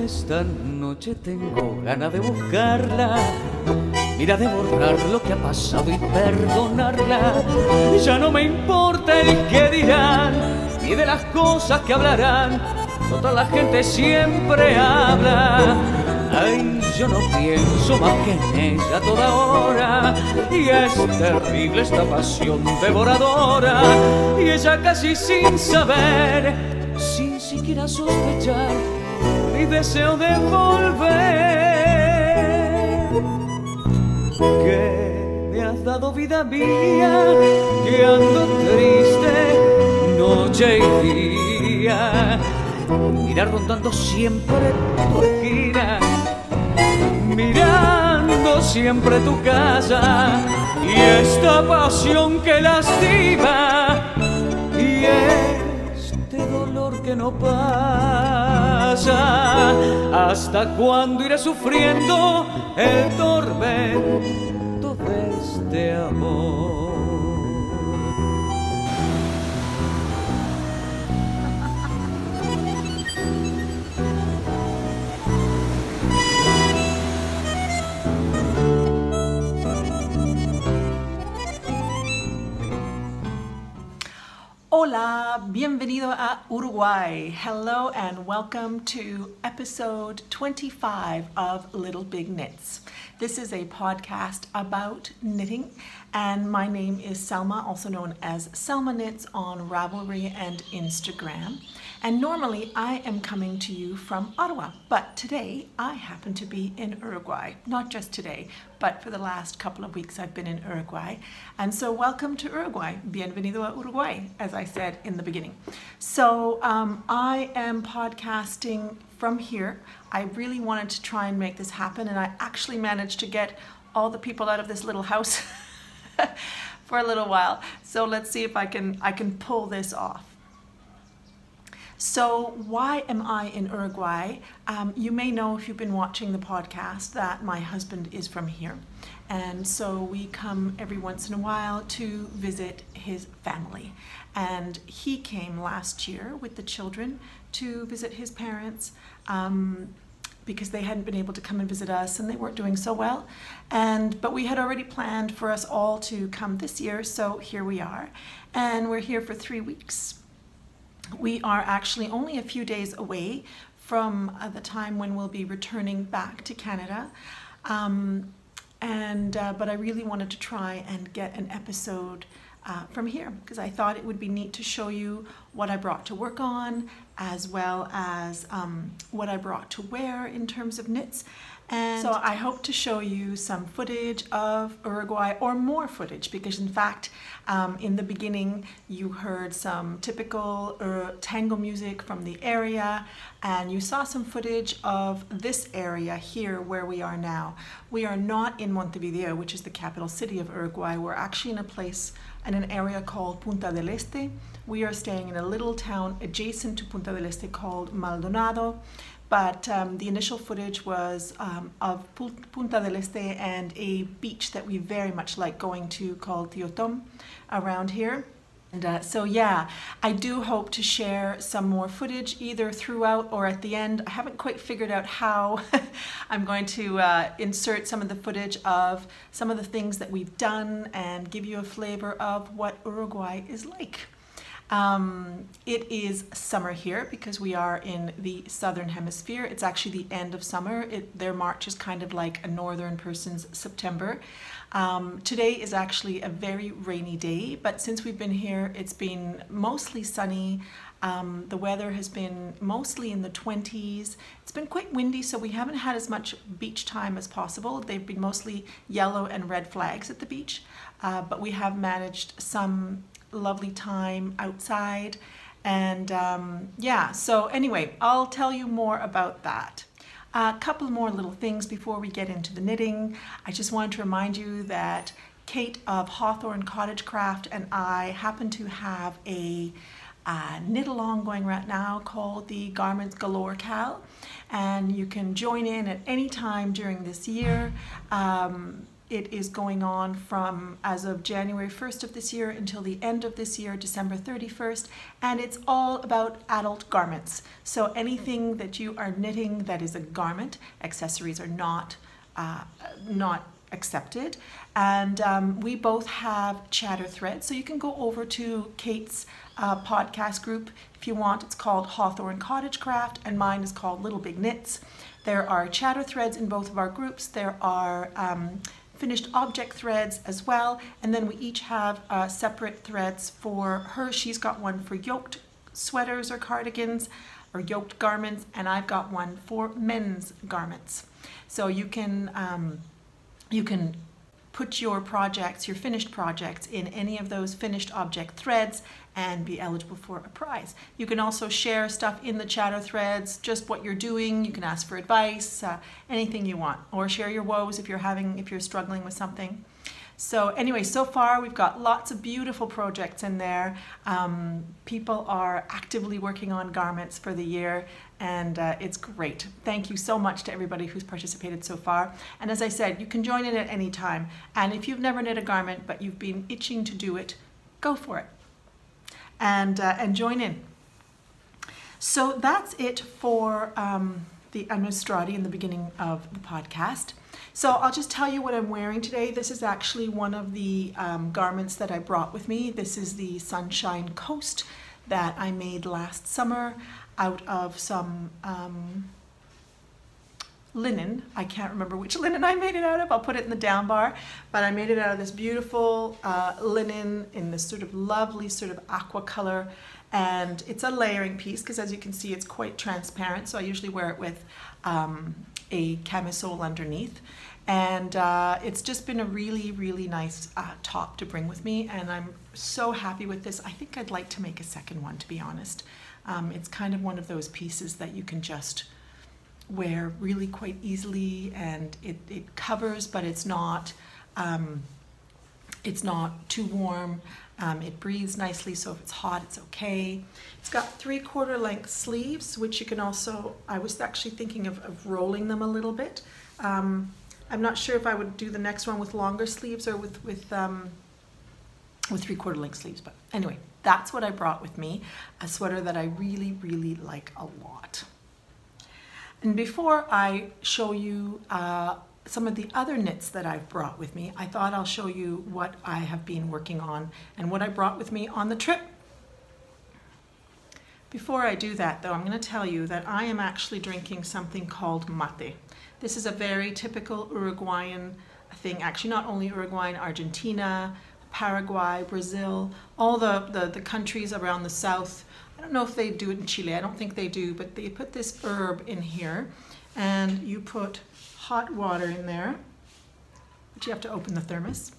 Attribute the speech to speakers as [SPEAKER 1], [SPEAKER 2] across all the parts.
[SPEAKER 1] esta noche tengo ganas de buscarla. Mira, de borrar lo que ha pasado y perdonarla. Ya no me importa el que dirán, ni de las cosas que hablarán. Toda la gente siempre habla. Ay, yo no pienso más que en ella toda hora. Y es terrible esta pasión devoradora. Y ella casi sin saber, sin siquiera sospechar, mi deseo de volver. Que me has dado vida mía, que ando triste noche y día. Mira, rondando siempre tu esquina, mirando siempre tu casa, y esta pasión que lastima, y este dolor que no pasa. ¿Hasta cuándo iré sufriendo el tormento de este amor?
[SPEAKER 2] Hola, bienvenido a Uruguay. Hello and welcome to episode 25 of Little Big Knits. This is a podcast about knitting, and my name is Selma, also known as Selma Knits on Ravelry and Instagram. And normally I am coming to you from Ottawa, but today I happen to be in Uruguay. Not just today, but for the last couple of weeks I've been in Uruguay. And so welcome to Uruguay. Bienvenido a Uruguay, as I said in the beginning. So I am podcasting from here. I really wanted to try and make this happen, and I actually managed to get all the people out of this little house for a little while. So let's see if I can pull this off. So why am I in Uruguay? You may know if you've been watching the podcast that my husband is from here. And so we come every once in a while to visit his family. And he came last year with the children to visit his parents because they hadn't been able to come and visit us and they weren't doing so well. But we had already planned for us all to come this year, so here we are. And we're here for 3 weeks. We are actually only a few days away from the time when we'll be returning back to Canada. But I really wanted to try and get an episode from here because I thought it would be neat to show you what I brought to work on, as well as what I brought to wear in terms of knits. And so I hope to show you some footage of Uruguay, or more footage, because in fact in the beginning you heard some typical tango music from the area, and you saw some footage of this area here where we are now. We are not in Montevideo, which is the capital city of Uruguay. We're actually in a place, in an area called Punta del Este. We are staying in a little town adjacent to Punta del Este called Maldonado. But the initial footage was of Punta del Este and a beach that we very much like going to called Tiotom around here. And so yeah, I do hope to share some more footage either throughout or at the end. I haven't quite figured out how I'm going to insert some of the footage of some of the things that we've done and give you a flavor of what Uruguay is like. It is summer here because we are in the southern hemisphere. It's actually the end of summer. Their March is kind of like a northern person's September. Today is actually a very rainy day, but since we've been here, it's been mostly sunny. The weather has been mostly in the 20s. It's been quite windy, so we haven't had as much beach time as possible. They've been mostly yellow and red flags at the beach, but we have managed some lovely time outside. And yeah, so anyway, I'll tell you more about that. A couple more little things before we get into the knitting. I just wanted to remind you that Kate of Hawthorn cottage.craft and I happen to have a knit along going right now called the Garments Galore Cal, and you can join in at any time during this year. It is going on from as of January 1st of this year until the end of this year, December 31st, and it's all about adult garments. So anything that you are knitting that is a garment, accessories are not accepted. And we both have chatter threads, so you can go over to Kate's podcast group if you want. It's called Hawthorn Cottage Craft, and mine is called Little Big Knits. There are chatter threads in both of our groups. There are finished object threads as well, and then we each have separate threads for her. She's got one for yoked sweaters or cardigans or yoked garments, and I've got one for men's garments. So you can put your projects, your finished projects, in any of those finished object threads and be eligible for a prize. You can also share stuff in the chatter threads, just what you're doing. You can ask for advice, anything you want, or share your woes if you're struggling with something. So anyway, so far we've got lots of beautiful projects in there. People are actively working on garments for the year, and it's great. Thank you so much to everybody who's participated so far. And as I said, you can join in at any time. And if you've never knit a garment, but you've been itching to do it, go for it and join in. So that's it for the Administrati in the beginning of the podcast. So I'll just tell you what I'm wearing today. This is actually one of the garments that I brought with me. This is the Sunshine Coast that I made last summer out of some linen. I can't remember which linen I made it out of. I'll put it in the down bar. But I made it out of this beautiful linen in this sort of lovely sort of aqua color. And it's a layering piece because, as you can see, it's quite transparent. So I usually wear it with a camisole underneath. And it's just been a really, really nice top to bring with me. And I'm so happy with this. I think I'd like to make a second one, to be honest. It's kind of one of those pieces that you can just wear really quite easily, and it covers, but it's not too warm. It breathes nicely, so if it's hot, it's okay. It's got 3/4 length sleeves, which you can also, I was actually thinking of rolling them a little bit. I'm not sure if I would do the next one with longer sleeves or with 3/4 length sleeves, but anyway, that's what I brought with me, a sweater that I really, really like a lot. And before I show you some of the other knits that I've brought with me, I thought I'll show you what I have been working on and what I brought with me on the trip. Before I do that, though, I'm going to tell you that I am actually drinking something called mate. This is a very typical Uruguayan thing, actually not only Uruguayan, Argentina, Paraguay, Brazil, all the countries around the south. I don't know if they do it in Chile, I don't think they do, but they put this herb in here, and you put hot water in there, but you have to open the thermos.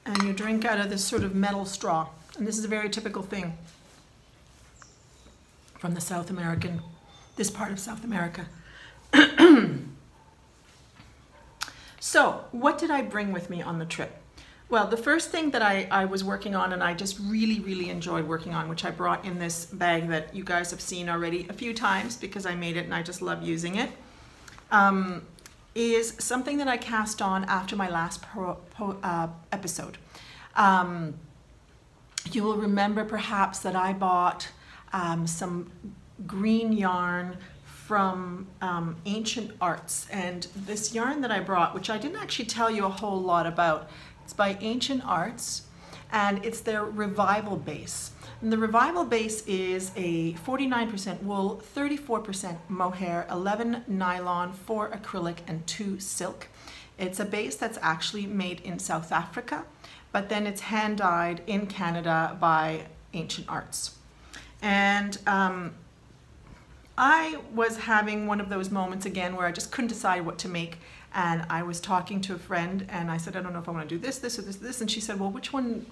[SPEAKER 2] And you drink out of this sort of metal straw. And this is a very typical thing from the this part of South America. So, what did I bring with me on the trip? Well, the first thing that I was working on, and I just really, really enjoyed working on, which I brought in this bag that you guys have seen already a few times because I made it and I just love using it, is something that I cast on after my last episode. You will remember perhaps that I bought some green yarn from Ancient Arts, and this yarn that I brought, which I didn't actually tell you a whole lot about, it's by Ancient Arts, and it's their Revival Base. And the Revival Base is a 49% wool, 34% mohair, 11 nylon, 4 acrylic, and 2 silk. It's a base that's actually made in South Africa, but then it's hand-dyed in Canada by Ancient Arts. And I was having one of those moments again where I just couldn't decide what to make, and I was talking to a friend and I said, I don't know if I want to do this, or this, and she said, well, which one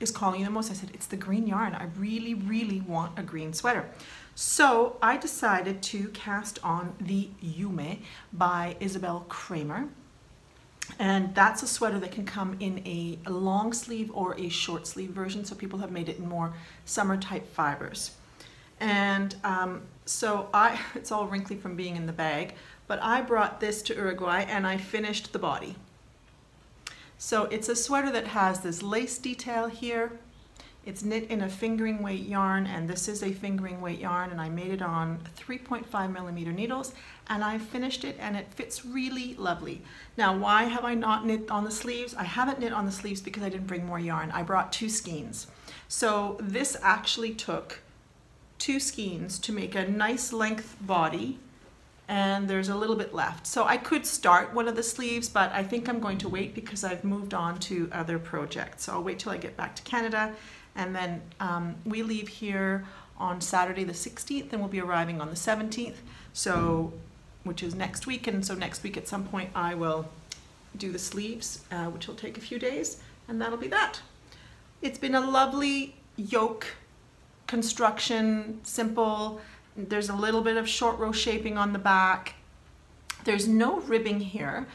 [SPEAKER 2] is calling you the most? I said, it's the green yarn. I really, really want a green sweater. So I decided to cast on the YUME by Isabelle KRAEMER. And that's a sweater that can come in a long sleeve or a short sleeve version, so people have made it in more summer type fibers. And so it's all wrinkly from being in the bag, but I brought this to Uruguay and I finished the body. So it's a sweater that has this lace detail here. It's knit in a fingering weight yarn, and this is a fingering weight yarn, and I made it on 3.5mm needles, and I finished it, and it fits really lovely. Now, why have I not knit on the sleeves? I haven't knit on the sleeves because I didn't bring more yarn. I brought 2 skeins. So this actually took 2 skeins to make a nice length body, and there's a little bit left. So I could start one of the sleeves, but I think I'm going to wait because I've moved on to other projects. So I'll wait till I get back to Canada, and then we leave here on Saturday the 16th, and we'll be arriving on the 17th, so, which is next week. And so next week at some point I will do the sleeves, which will take a few days, and that'll be that. It's been a lovely yoke construction, simple. There's a little bit of short row shaping on the back. There's no ribbing here.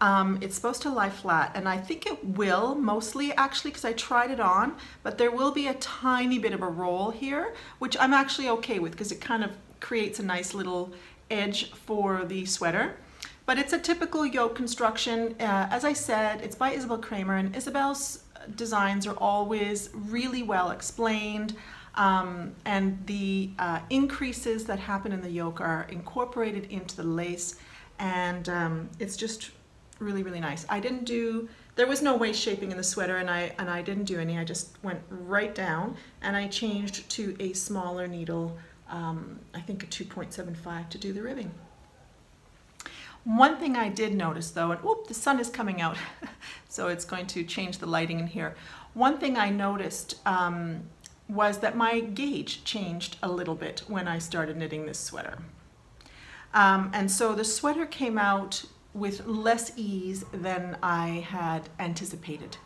[SPEAKER 2] It's supposed to lie flat, and I think it will mostly, actually, because I tried it on, but there will be a tiny bit of a roll here, which I'm actually okay with because it kind of creates a nice little edge for the sweater. But it's a typical yoke construction. As I said, it's by Isabelle KRAEMER, and Isabelle's designs are always really well explained, and the increases that happen in the yoke are incorporated into the lace, and it's just really, really nice. There was no waist shaping in the sweater, and I didn't do any. I just went right down, and I changed to a smaller needle, I think a 2.75, to do the ribbing. One thing I did notice though, and whoop, the sun is coming out, so it's going to change the lighting in here. One thing I noticed was that my gauge changed a little bit when I started knitting this sweater. And so the sweater came out with less ease than I had anticipated.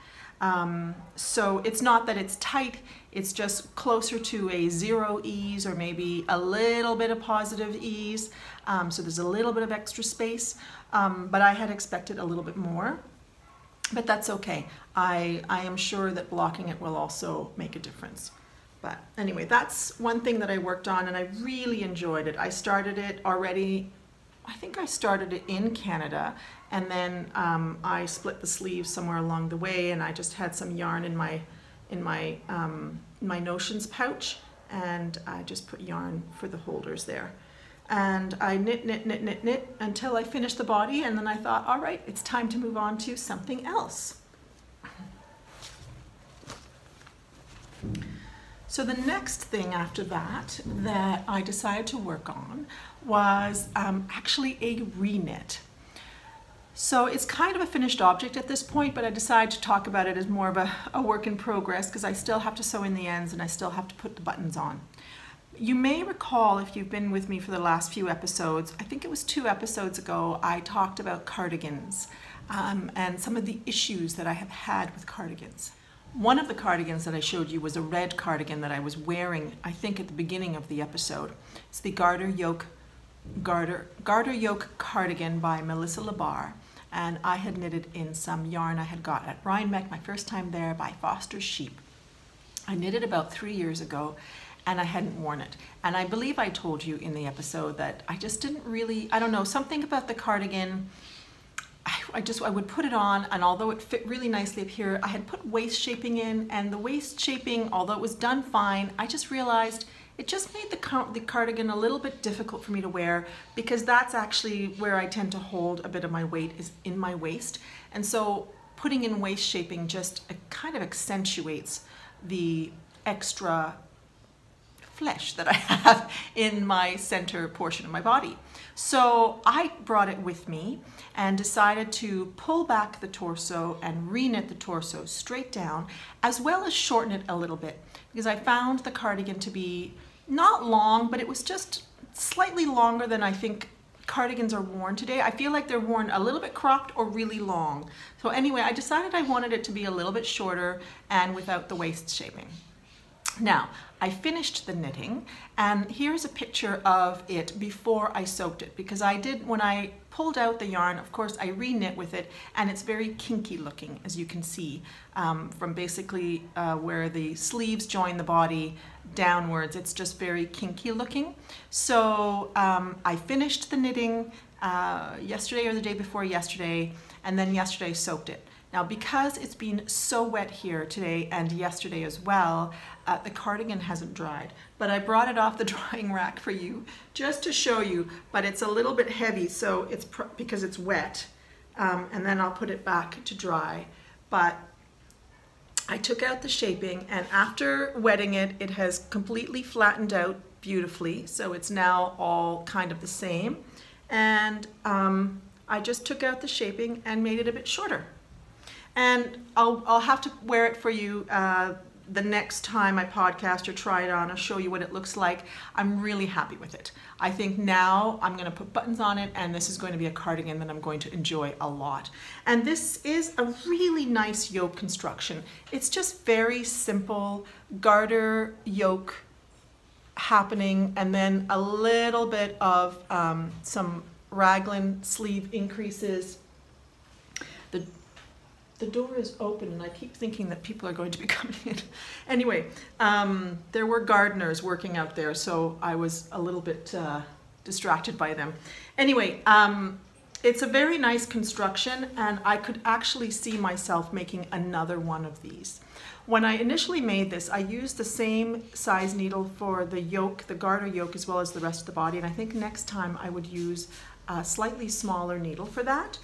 [SPEAKER 2] So it's not that it's tight, it's just closer to a 0 ease, or maybe a little bit of positive ease. So there's a little bit of extra space, but I had expected a little bit more, but that's okay. I am sure that blocking it will also make a difference. But anyway, that's one thing that I worked on, and I really enjoyed it. I started it already, I think I started it in Canada, and then I split the sleeves somewhere along the way, and I just had some yarn in my notions pouch, and I just put yarn for the holders there. And I knit until I finished the body, and then I thought, all right, it's time to move on to something else. So the next thing after that I decided to work on was actually a reknit. So it's kind of a finished object at this point, but I decided to talk about it as more of a work in progress, because I still have to sew in the ends and I still have to put the buttons on. You may recall, if you've been with me for the last few episodes, I think it was 2 episodes ago, I talked about cardigans and some of the issues that I have had with cardigans. One of the cardigans that I showed you was a red cardigan that I was wearing, I think, at the beginning of the episode. It's the Garter Yoke cardigan by Melissa LaBarre, and I had knitted in some yarn I had got at Rhinebeck my first time there by Foster's Sheep. I knitted about 3 years ago, and I hadn't worn it. And I believe I told you in the episode that I just didn't really, I don't know, something about the cardigan, I would put it on, and although it fit really nicely up here, I had put waist shaping in, and the waist shaping, although it was done fine, I just realized it just made the cardigan a little bit difficult for me to wear, because that's actually where I tend to hold a bit of my weight, is in my waist. And so putting in waist shaping just kind of accentuates the extra flesh that I have in my center portion of my body. So I brought it with me and decided to pull back the torso and reknit the torso straight down, as well as shorten it a little bit, because I found the cardigan to be not long, but it was just slightly longer than I think cardigans are worn today. I feel like they're worn a little bit cropped or really long. So anyway, I decided I wanted it to be a little bit shorter and without the waist shaping. Now, I finished the knitting, and here's a picture of it before I soaked it, because I did, when I pulled out the yarn, of course, I reknit with it, and it's very kinky looking, as you can see, from basically where the sleeves join the body downwards. It's just very kinky looking. So I finished the knitting, yesterday or the day before yesterday, and then yesterday soaked it. Now, because it's been so wet here today and yesterday as well, the cardigan hasn't dried. But I brought it off the drying rack for you just to show you, but it's a little bit heavy, so it's because it's wet. And then I'll put it back to dry. But I took out the shaping, and after wetting it, it has completely flattened out beautifully. So it's now all kind of the same. And I just took out the shaping and made it a bit shorter. And I'll have to wear it for you the next time I podcast or try it on. I'll show you what it looks like. I'm really happy with it. I think now I'm going to put buttons on it, and this is going to be a cardigan that I'm going to enjoy a lot. And this is a really nice yoke construction. It's just very simple garter yoke happening, and then a little bit of some raglan sleeve increases. The door is open, and I keep thinking that people are going to be coming in. Anyway, there were gardeners working out there, so I was a little bit distracted by them. Anyway, it's a very nice construction, and I could actually see myself making another one of these. When I initially made this, I used the same size needle for the yoke, the garter yoke, as well as the rest of the body, and I think next time I would use a slightly smaller needle for that.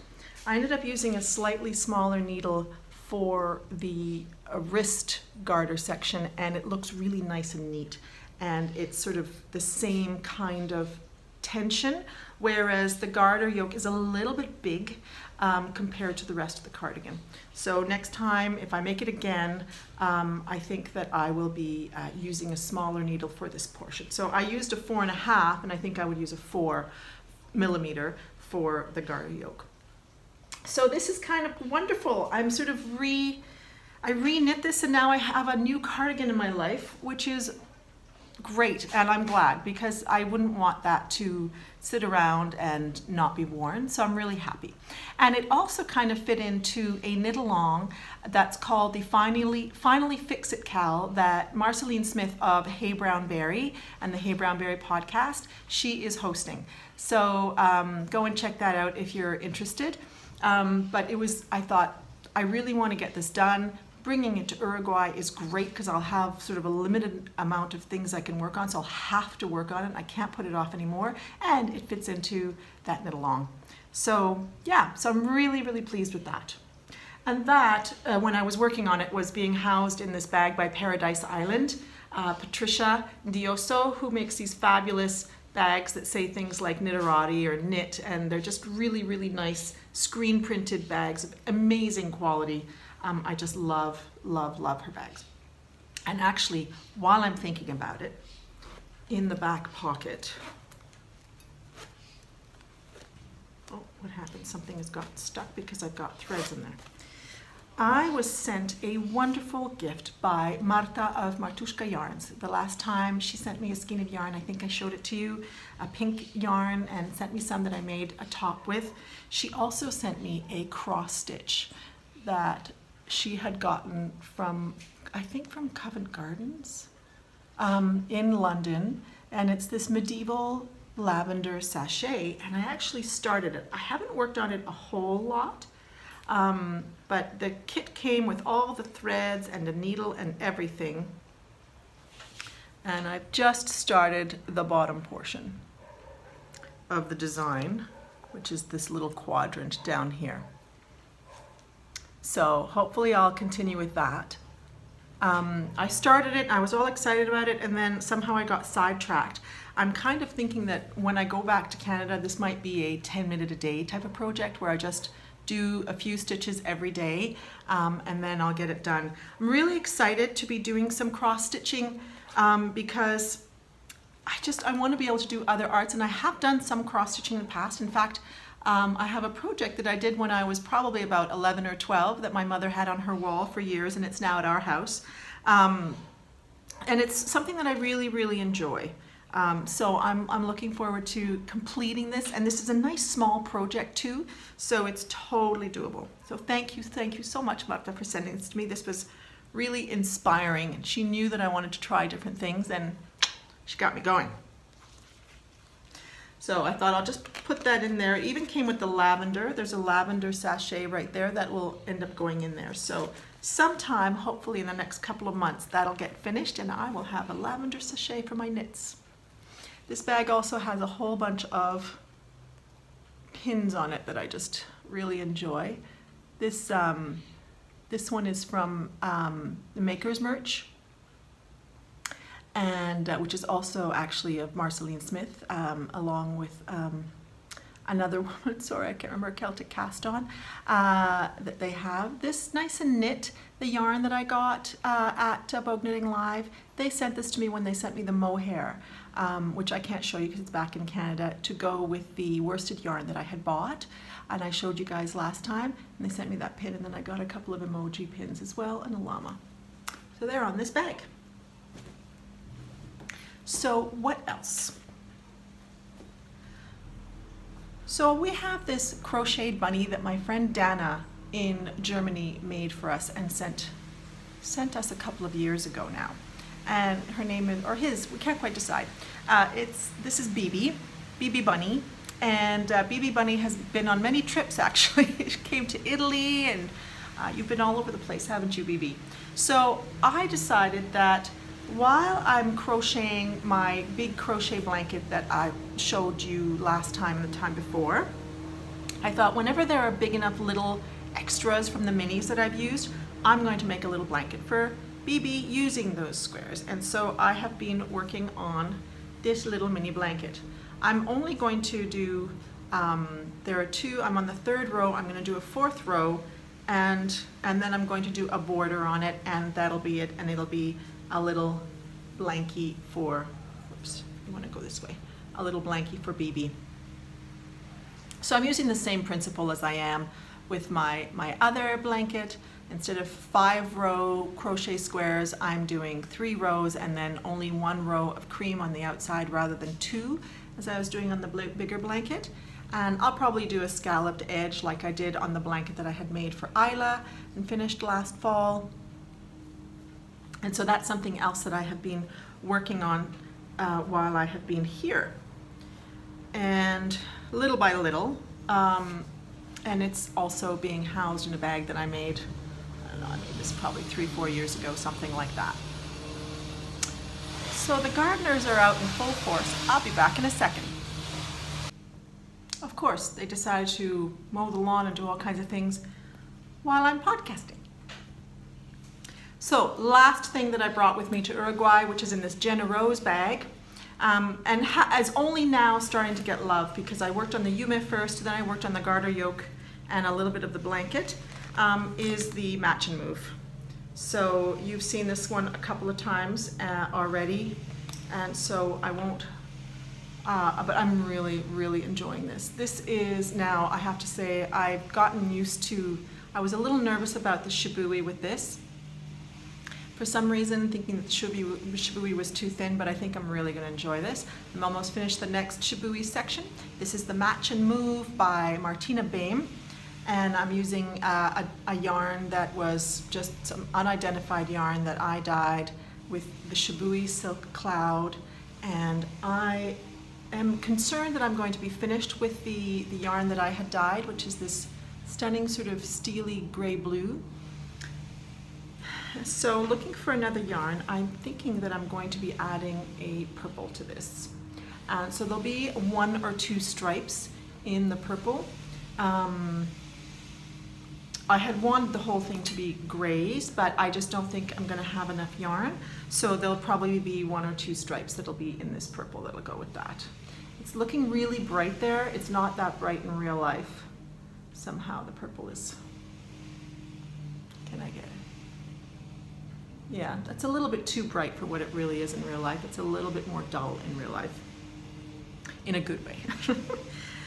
[SPEAKER 2] I ended up using a slightly smaller needle for the wrist garter section, and it looks really nice and neat, and it's sort of the same kind of tension, whereas the garter yoke is a little bit big compared to the rest of the cardigan. So next time, if I make it again, I think that I will be using a smaller needle for this portion. So I used a 4.5, and I think I would use a 4mm for the garter yoke. So this is kind of wonderful. I'm sort of I re-knit this, and now I have a new cardigan in my life, which is great, and I'm glad, because I wouldn't want that to sit around and not be worn, so I'm really happy. And it also kind of fit into a knit along that's called the Finally Fix It Cal that Marceline Smith of Hey Brown Berry and the Hey Brown Berry podcast, she is hosting. So go and check that out if you're interested. But I thought, I really want to get this done. Bringing it to Uruguay is great because I'll have sort of a limited amount of things I can work on, so I'll have to work on it. I can't put it off anymore, and it fits into that knit along. So yeah, so I'm really, really pleased with that. And that, when I was working on it, was being housed in this bag by Pearadise Isand. Patricia Dioso, who makes these fabulous bags that say things like knitterati or knit, and they're just really, really nice screen printed bags of amazing quality. I just love, love, love her bags. And actually, while I'm thinking about it, in the back pocket, oh, what happened? Something has gotten stuck because I've got threads in there. I was sent a wonderful gift by Marta of Martushka Yarns. The last time she sent me a skein of yarn, I think I showed it to you, a pink yarn, and sent me some that I made a top with. She also sent me a cross stitch that she had gotten from, I think from Covent Gardens in London, and it's this medieval lavender sachet, and I actually started it. I haven't worked on it a whole lot, but the kit came with all the threads and a needle and everything, and I've just started the bottom portion of the design, which is this little quadrant down here. So hopefully I'll continue with that. I started it, I was all excited about it, and then somehow I got sidetracked. I'm kind of thinking that when I go back to Canada, this might be a 10-minute a day type of project where I just do a few stitches every day, and then I'll get it done. I'm really excited to be doing some cross stitching because I want to be able to do other arts, and I have done some cross stitching in the past. In fact, I have a project that I did when I was probably about 11 or 12 that my mother had on her wall for years, and it's now at our house. And it's something that I really, really enjoy. So I'm looking forward to completing this, and this is a nice small project too, so it's totally doable. So thank you so much, Marta, for sending this to me. This was really inspiring, and she knew that I wanted to try different things, and she got me going. So I thought I'll just put that in there. It even came with the lavender. There's a lavender sachet right there that will end up going in there. So sometime, hopefully in the next couple of months, that'll get finished and I will have a lavender sachet for my knits. This bag also has a whole bunch of pins on it that I just really enjoy. This one is from the Maker's Merch, and which is also actually of Marceline Smith, along with another woman, sorry I can't remember, Celtic Cast On, that they have. This Nice and Knit, the yarn that I got at Bogue Knitting Live, they sent this to me when they sent me the mohair, which I can't show you because it's back in Canada, to go with the worsted yarn that I had bought. And I showed you guys last time, and they sent me that pin, and then I got a couple of emoji pins as well, and a llama. So they're on this bag. So what else? So we have this crocheted bunny that my friend Dana in Germany made for us and sent us a couple of years ago now. And her name is, or his, we can't quite decide. This is BB Bunny. And BB Bunny has been on many trips actually. She came to Italy, and you've been all over the place, haven't you, BB? So I decided that while I'm crocheting my big crochet blanket that I showed you last time and the time before, I thought whenever there are big enough little extras from the minis that I've used, I'm going to make a little blanket for BB using those squares. And so I have been working on this little mini blanket. I'm only going to do, there are two, I'm on the third row, I'm going to do a fourth row, and then I'm going to do a border on it, and that'll be it, and it'll be a little blankie for, oops, you want to go this way, a little blankie for BB. So I'm using the same principle as I am with my other blanket. Instead of 5-row crochet squares, I'm doing 3 rows and then only 1 row of cream on the outside rather than 2, as I was doing on the bigger blanket. And I'll probably do a scalloped edge like I did on the blanket that I had made for Isla and finished last fall. And so that's something else that I have been working on while I have been here. And little by little, and it's also being housed in a bag that I made, I don't know, I made this probably 3-4 years ago, something like that. So the gardeners are out in full force. I'll be back in a second. Of course, they decided to mow the lawn and do all kinds of things while I'm podcasting. So last thing that I brought with me to Uruguay, which is in this Jenna Rose bag, and is only now starting to get love because I worked on the YUME first, then I worked on the garter yoke and a little bit of the blanket, is the Match and Move. So you've seen this one a couple of times already, and so I won't, but I'm really, really enjoying this. This is now, I have to say, I've gotten used to, I was a little nervous about the shibui with this. For some reason, thinking that the shibui was too thin, but I think I'm really going to enjoy this. I'm almost finished the next shibui section. This is the Match and Move by Martina BEHM, and I'm using a yarn that was just some unidentified yarn that I dyed with the shibui Silk Cloud, and I am concerned that I'm going to be finished with the yarn that I had dyed, which is this stunning sort of steely gray blue. So looking for another yarn, I'm thinking that I'm going to be adding a purple to this. So there'll be 1 or 2 stripes in the purple. I had wanted the whole thing to be grays, but I just don't think I'm going to have enough yarn. So there'll probably be 1 or 2 stripes that'll be in this purple that'll go with that. It's looking really bright there. It's not that bright in real life. Somehow the purple is, can I get it? Yeah, that's a little bit too bright for what it really is in real life. It's a little bit more dull in real life, in a good way.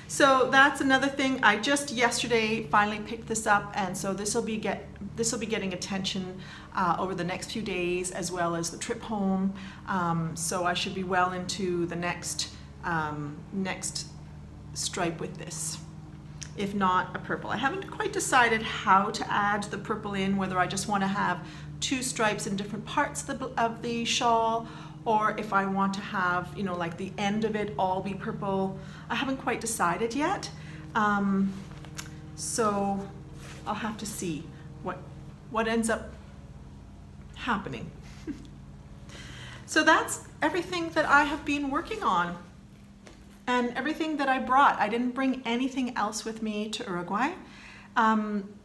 [SPEAKER 2] So that's another thing. I just yesterday finally picked this up, and so this will be getting attention over the next few days, as well as the trip home. So I should be well into the next stripe with this, if not a purple. I haven't quite decided how to add the purple in, whether I just want to have 2 stripes in different parts of the shawl, or if I want to have, you know, like the end of it all be purple. I haven't quite decided yet. So I'll have to see what ends up happening. So that's everything that I have been working on and everything that I brought. I didn't bring anything else with me to Uruguay.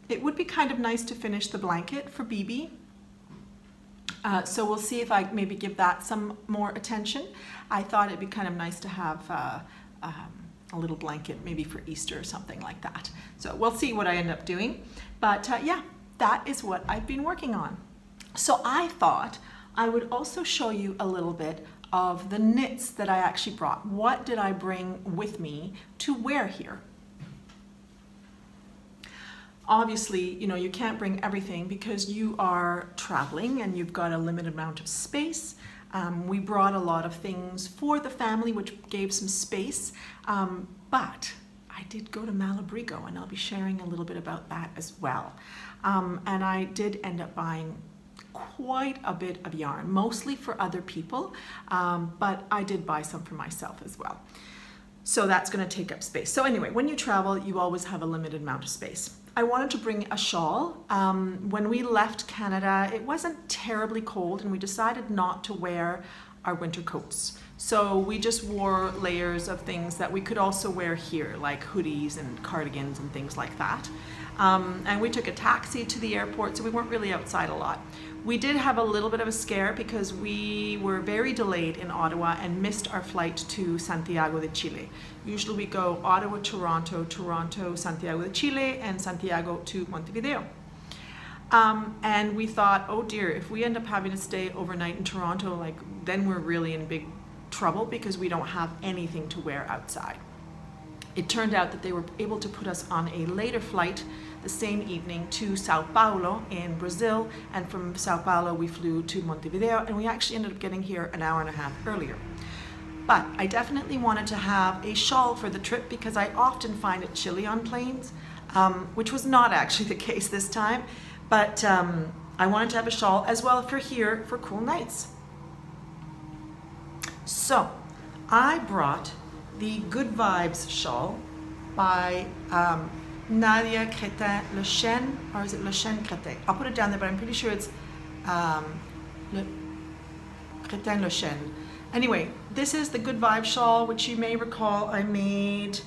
[SPEAKER 2] It would be kind of nice to finish the blanket for BB. So we'll see if I maybe give that some more attention. I thought it'd be kind of nice to have a little blanket maybe for Easter or something like that. So we'll see what I end up doing. But yeah, that is what I've been working on. So I thought I would also show you a little bit of the knits that I actually brought. What did I bring with me to wear here? Obviously, you know, you can't bring everything because you are traveling and you've got a limited amount of space. We brought a lot of things for the family, which gave some space, but I did go to Malabrigo, and I'll be sharing a little bit about that as well. And I did end up buying quite a bit of yarn, mostly for other people, but I did buy some for myself as well. So that's going to take up space. So anyway, when you travel, you always have a limited amount of space. I wanted to bring a shawl. When we left Canada, it wasn't terribly cold, and we decided not to wear our winter coats. So we just wore layers of things that we could also wear here, like hoodies and cardigans and things like that. And we took a taxi to the airport, so we weren't really outside a lot. We did have a little bit of a scare because we were very delayed in Ottawa and missed our flight to Santiago de Chile. Usually we go Ottawa, Toronto, Toronto, Santiago de Chile, and Santiago to Montevideo. And we thought, oh dear, if we end up having to stay overnight in Toronto, like, then we're really in big trouble because we don't have anything to wear outside. It turned out that they were able to put us on a later flight the same evening to Sao Paulo in Brazil, and from Sao Paulo we flew to Montevideo, and we actually ended up getting here an hour and a half earlier. But I definitely wanted to have a shawl for the trip because I often find it chilly on planes, which was not actually the case this time, but I wanted to have a shawl as well for here for cool nights. So I brought the Good Vibes shawl by Nadia Crétin Le Chêne, or is it Le Chêne Crétin? I'll put it down there, but I'm pretty sure it's Crétin Le Chêne. Anyway, this is the Good Vibes shawl, which you may recall I made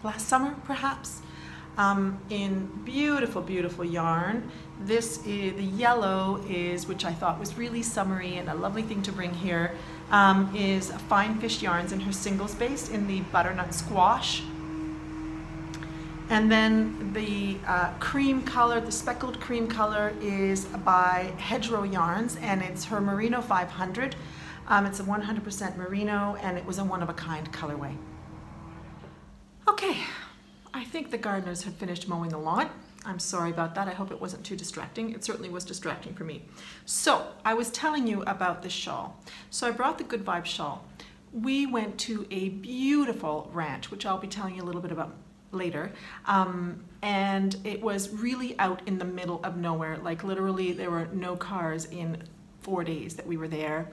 [SPEAKER 2] last summer, perhaps, in beautiful, beautiful yarn. This is, the yellow is, which I thought was really summery and a lovely thing to bring here, is Fine Fish Yarns in her singles base in the butternut squash. And then the cream color, the speckled cream color, is by Hedgerow Yarns, and it's her Merino 500. It's a 100% merino, and it was a one-of-a-kind colorway. Okay, I think the gardeners have finished mowing the lawn. I'm sorry about that. I hope it wasn't too distracting. It certainly was distracting for me. So I was telling you about this shawl. So I brought the Good Vibes shawl. We went to a beautiful ranch, which I'll be telling you a little bit about later, and it was really out in the middle of nowhere. Like literally there were no cars in 4 days that we were there.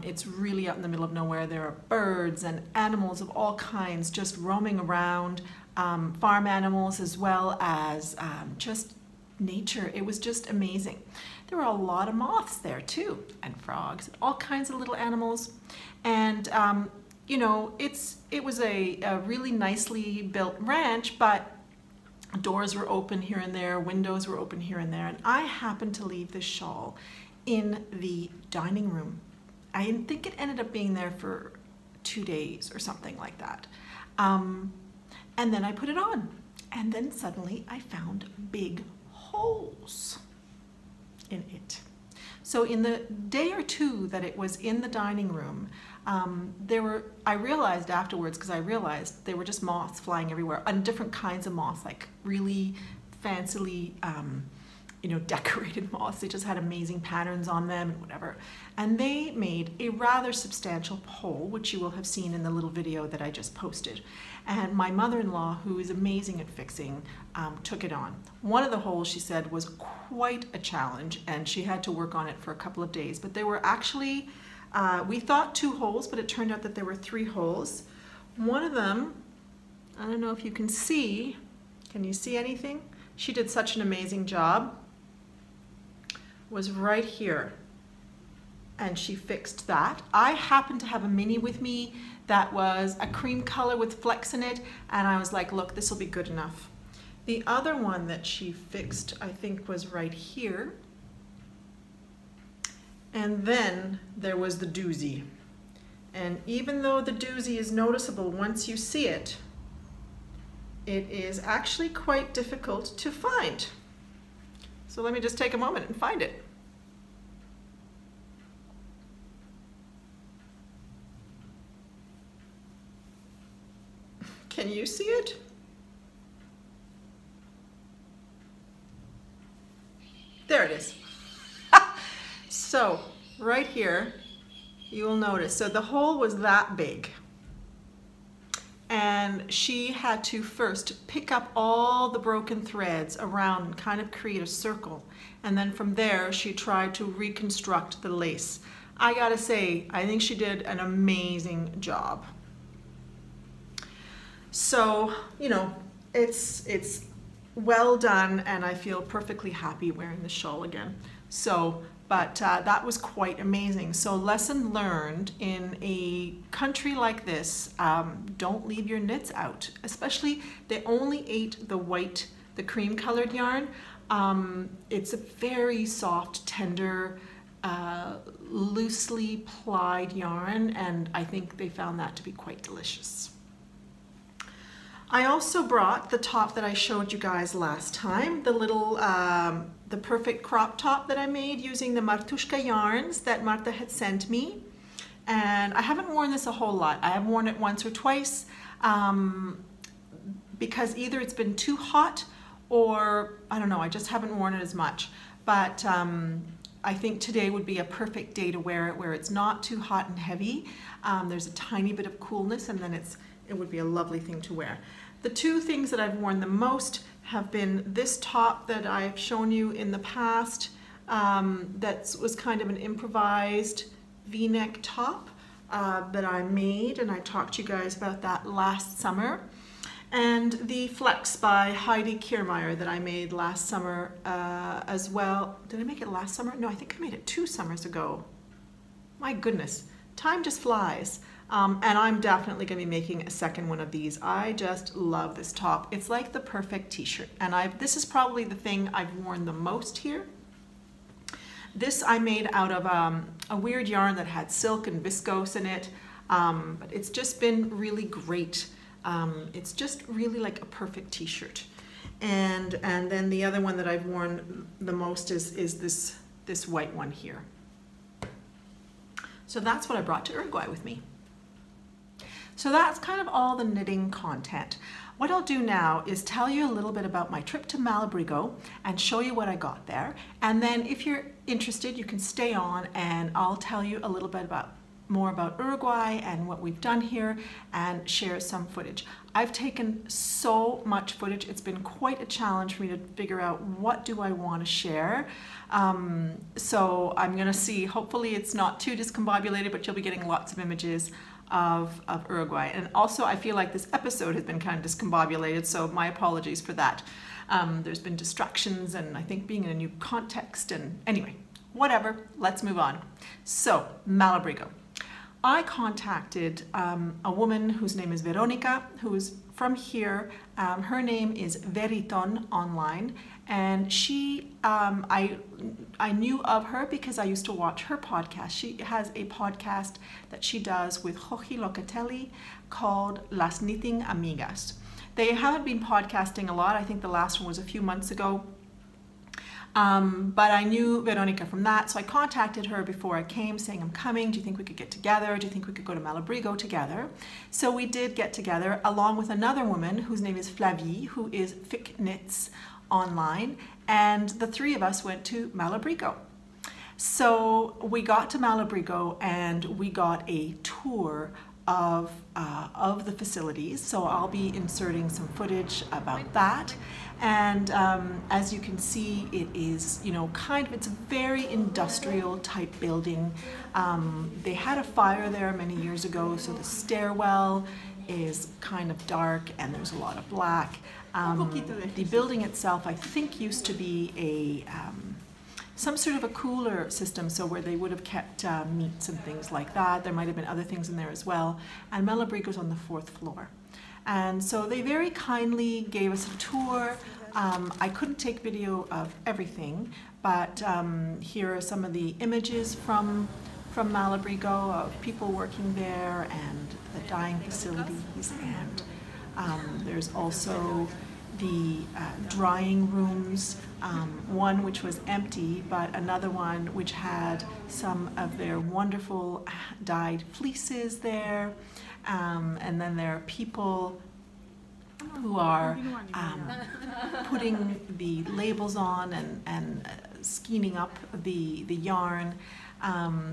[SPEAKER 2] It's really out in the middle of nowhere. There are birds and animals of all kinds just roaming around, farm animals as well as just nature. It was just amazing. There were a lot of moths there too, and frogs, all kinds of little animals. And you know, it was a really nicely built ranch, but doors were open here and there, windows were open here and there, and I happened to leave this shawl in the dining room. I think it ended up being there for 2 days or something like that. And then I put it on, and then suddenly I found big holes in it. So in the day or two that it was in the dining room, I realized afterwards, because I realized they were just moths flying everywhere, and different kinds of moths, like really fancily you know, decorated moths. They just had amazing patterns on them and whatever. And they made a rather substantial pole, which you will have seen in the little video that I just posted. And my mother-in-law, who is amazing at fixing, took it on. One of the holes, she said, was quite a challenge, and she had to work on it for a couple of days. But there were actually, we thought 2 holes, but it turned out that there were 3 holes. One of them, I don't know if you can see, can you see anything? She did such an amazing job. Was right here, and she fixed that. I happened to have a mini with me that was a cream color with flecks in it, and I was like, look, this will be good enough. The other one that she fixed, I think, was right here. And then there was the doozy. And even though the doozy is noticeable once you see it, it is actually quite difficult to find. So let me just take a moment and find it. Can you see it? There it is. So right here, you will notice, so the hole was that big. And she had to first pick up all the broken threads around and kind of create a circle. And then from there, she tried to reconstruct the lace. I gotta say, I think she did an amazing job. So, you know, it's well done, and I feel perfectly happy wearing the shawl again. So, but that was quite amazing. So lesson learned, in a country like this, don't leave your knits out. Especially, they only ate the white, the cream colored yarn. It's a very soft, tender, loosely plied yarn, and I think they found that to be quite delicious. I also brought the top that I showed you guys last time, the little, the perfect crop top that I made using the Martushka yarns that Marta had sent me. And I haven't worn this a whole lot. I have worn it once or twice because either it's been too hot, or I don't know, I just haven't worn it as much. But I think today would be a perfect day to wear it, where it's not too hot and heavy. There's a tiny bit of coolness, and then it would be a lovely thing to wear. The 2 things that I've worn the most have been this top that I've shown you in the past, that was kind of an improvised V-neck top that I made, and I talked to you guys about that last summer. And the Flex by HEIDI KIRPMAER that I made last summer as well. Did I make it last summer? No, I think I made it 2 summers ago. My goodness, time just flies. And I'm definitely going to be making a second one of these. I just love this top. It's like the perfect t-shirt. And this is probably the thing I've worn the most here. This I made out of a weird yarn that had silk and viscose in it. But it's just been really great. It's just really like a perfect t-shirt. And then the other one that I've worn the most is this white one here. So that's what I brought to Uruguay with me. So that's kind of all the knitting content. What I'll do now is tell you a little bit about my trip to Malabrigo and show you what I got there. And then if you're interested, you can stay on and I'll tell you a little bit more about Uruguay and what we've done here, and share some footage. I've taken so much footage. It's been quite a challenge for me to figure out what do I want to share. So I'm gonna see, hopefully it's not too discombobulated, but you'll be getting lots of images of Uruguay. And also I feel like this episode has been kind of discombobulated, so my apologies for that. There's been distractions, and I think being in a new context, and anyway, whatever, let's move on. So, Malabrigo. I contacted a woman whose name is Veronica, who is from here. Her name is Veriton online, and she, I knew of her because I used to watch her podcast. She has a podcast that she does with Joji Locatelli called Las Knitting Amigas. They haven't been podcasting a lot. I think the last one was a few months ago. But I knew Veronica from that, so I contacted her before I came saying, I'm coming, do you think we could get together? Do you think we could go to Malabrigo together? So we did get together along with another woman whose name is Flavie, who is Fic Knits online, and the three of us went to Malabrigo. So we got to Malabrigo and we got a tour of the facilities, so I'll be inserting some footage about that. And as you can see, it is, you know, it's a very industrial type building. They had a fire there many years ago, so the stairwell is kind of dark and there's a lot of black. The building itself, I think, used to be a some sort of a cooler system, so where they would have kept meats and things like that. There might have been other things in there as well. And Malabrigo's on the 4th floor. And so they very kindly gave us a tour. I couldn't take video of everything, but here are some of the images from Malabrigo of people working there and the dyeing facilities. And there's also the drying rooms, one which was empty, but another one which had some of their wonderful dyed fleeces there. And then there are people who are putting the labels on and skeening up the yarn.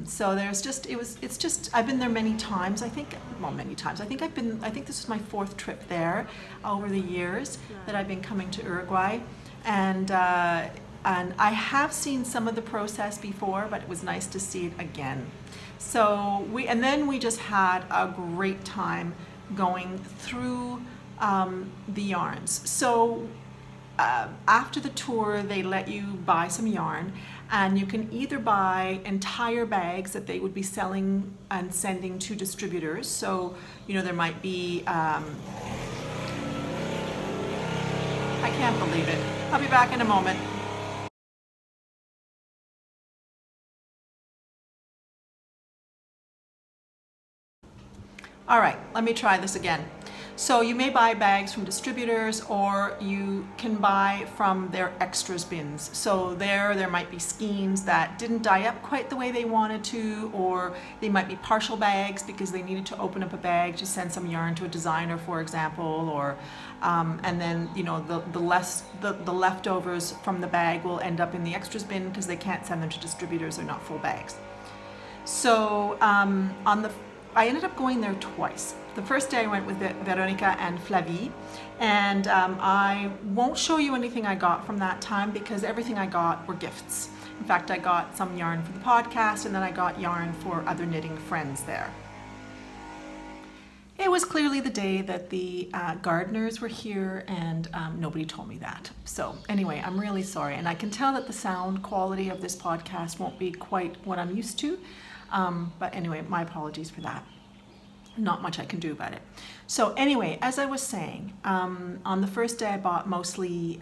[SPEAKER 2] So there's just, it's just, I've been there many times, I think, well, many times. I think this is my 4th trip there over the years that I've been coming to Uruguay. And I have seen some of the process before, but it was nice to see it again. So then we just had a great time going through the yarns. So after the tour, they let you buy some yarn, and you can either buy entire bags that they would be selling and sending to distributors. So, you know, there might be, I can't believe it. I'll be back in a moment. All right, let me try this again. So you may buy bags from distributors, or you can buy from their extras bins. So there might be skeins that didn't dye up quite the way they wanted to, or they might be partial bags because they needed to open up a bag to send some yarn to a designer, for example, or and then, you know, the leftovers from the bag will end up in the extras bin because they can't send them to distributors. They're not full bags. So I ended up going there twice. The first day I went with Veronica and Flavie, and I won't show you anything I got from that time because everything I got were gifts. In fact, I got some yarn for the podcast, and then I got yarn for other knitting friends there. It was clearly the day that the gardeners were here, and nobody told me that. So anyway, I'm really sorry, and I can tell that the sound quality of this podcast won't be quite what I'm used to. But anyway, my apologies for that. Not much I can do about it. So anyway, as I was saying, on the first day I bought mostly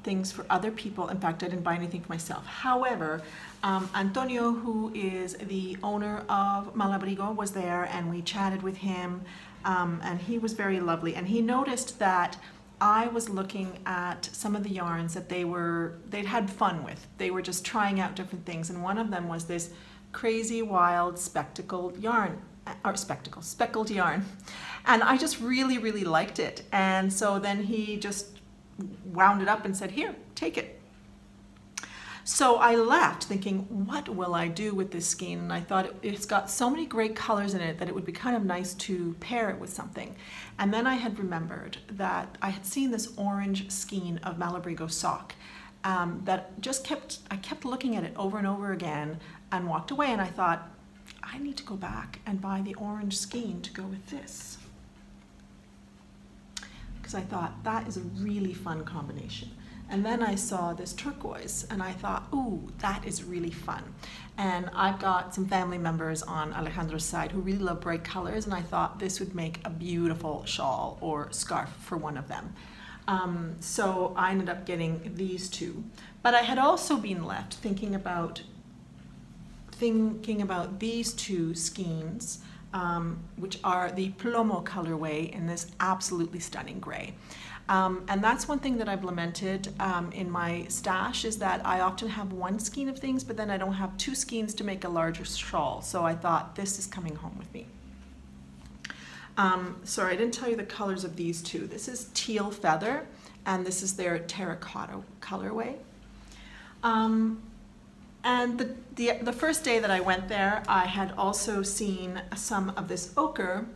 [SPEAKER 2] things for other people. In fact, I didn't buy anything for myself. However, Antonio, who is the owner of Malabrigo, was there, and we chatted with him, and he was very lovely. And he noticed that I was looking at some of the yarns that they'd had fun with. They were just trying out different things, and one of them was this crazy wild speckled yarn, speckled yarn, and I just really liked it. And so then he just wound it up and said, here, take it. So I left thinking, what will I do with this skein? And I thought it's got so many great colors in it that it would be kind of nice to pair it with something. And then I had remembered that I had seen this orange skein of Malabrigo sock that just I kept looking at it over and over again and walked away, and I thought, I need to go back and buy the orange skein to go with this. Because I thought that is a really fun combination. And then I saw this turquoise and I thought, ooh, that is really fun. And I've got some family members on Alejandro's side who really love bright colors, and I thought this would make a beautiful shawl or scarf for one of them. So I ended up getting these two. But I had also been left thinking about these two skeins which are the Plomo colorway in this absolutely stunning gray. And that's one thing that I've lamented in my stash, is that I often have one skein of things, but then I don't have two skeins to make a larger shawl. So I thought, this is coming home with me. Sorry, I didn't tell you the colors of these two. This is Teal Feather, and this is their Terracotta colorway. And the first day that I went there, I had also seen some of this ochre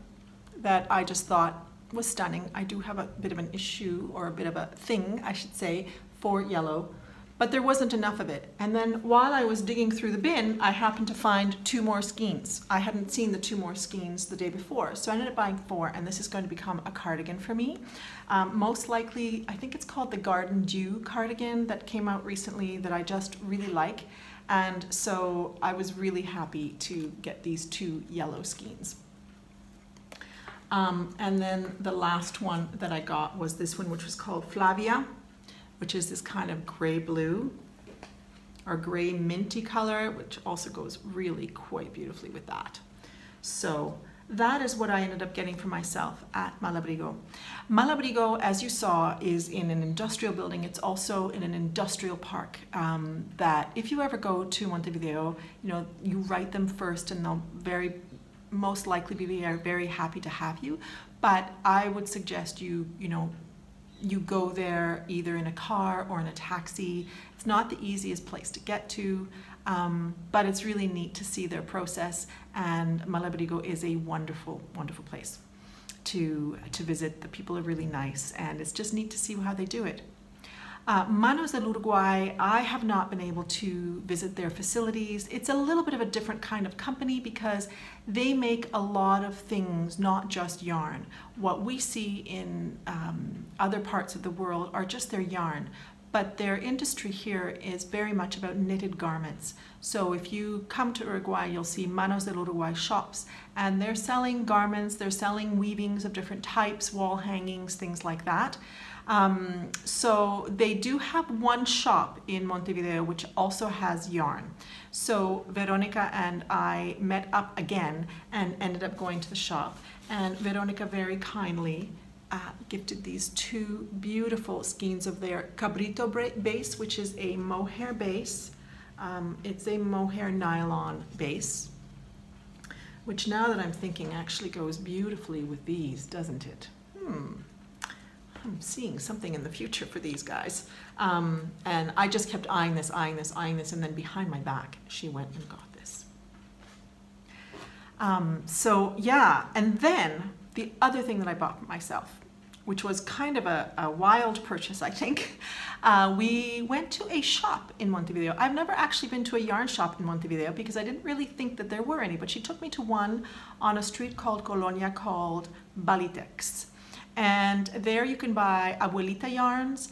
[SPEAKER 2] that I just thought was stunning. I do have a bit of an issue, or a bit of a thing, I should say, for yellow, but there wasn't enough of it. And then while I was digging through the bin, I happened to find 2 more skeins. I hadn't seen the 2 more skeins the day before, so I ended up buying 4, and this is going to become a cardigan for me. Most likely, I think it's called the Garden Dew cardigan that came out recently that I just really like. And so I was really happy to get these 2 yellow skeins. And then the last one that I got was this one, which was called Flavia, which is this kind of gray blue or gray minty color, which also goes really quite beautifully with that. So that is what I ended up getting for myself at Malabrigo. Malabrigo, as you saw, is in an industrial building. It's also in an industrial park that if you ever go to Montevideo, you know, you write them first and they'll most likely be very happy to have you. But I would suggest you go there either in a car or in a taxi. It's not the easiest place to get to, but it's really neat to see their process, and Malabrigo is a wonderful, wonderful place to visit. The people are really nice, and it's just neat to see how they do it. Manos del Uruguay, I have not been able to visit their facilities. It's a little bit of a different kind of company because they make a lot of things, not just yarn. What we see in other parts of the world are just their yarn, but their industry here is very much about knitted garments. So if you come to Uruguay, you'll see Manos del Uruguay shops, and they're selling garments, they're selling weavings of different types, wall hangings, things like that. So they do have one shop in Montevideo which also has yarn. So Veronica and I met up again and ended up going to the shop, and Veronica very kindly gifted these 2 beautiful skeins of their cabrito base, which is a mohair base. It's a mohair nylon base, which now that I'm thinking actually goes beautifully with these, doesn't it? I'm seeing something in the future for these guys. And I just kept eyeing this, and then behind my back, she went and got this. So yeah, and then the other thing that I bought for myself, which was kind of a wild purchase, I think. We went to a shop in Montevideo. I've never actually been to a yarn shop in Montevideo because I didn't really think that there were any, but she took me to one on a street called Colonia called Balitex. And there you can buy abuelita yarns,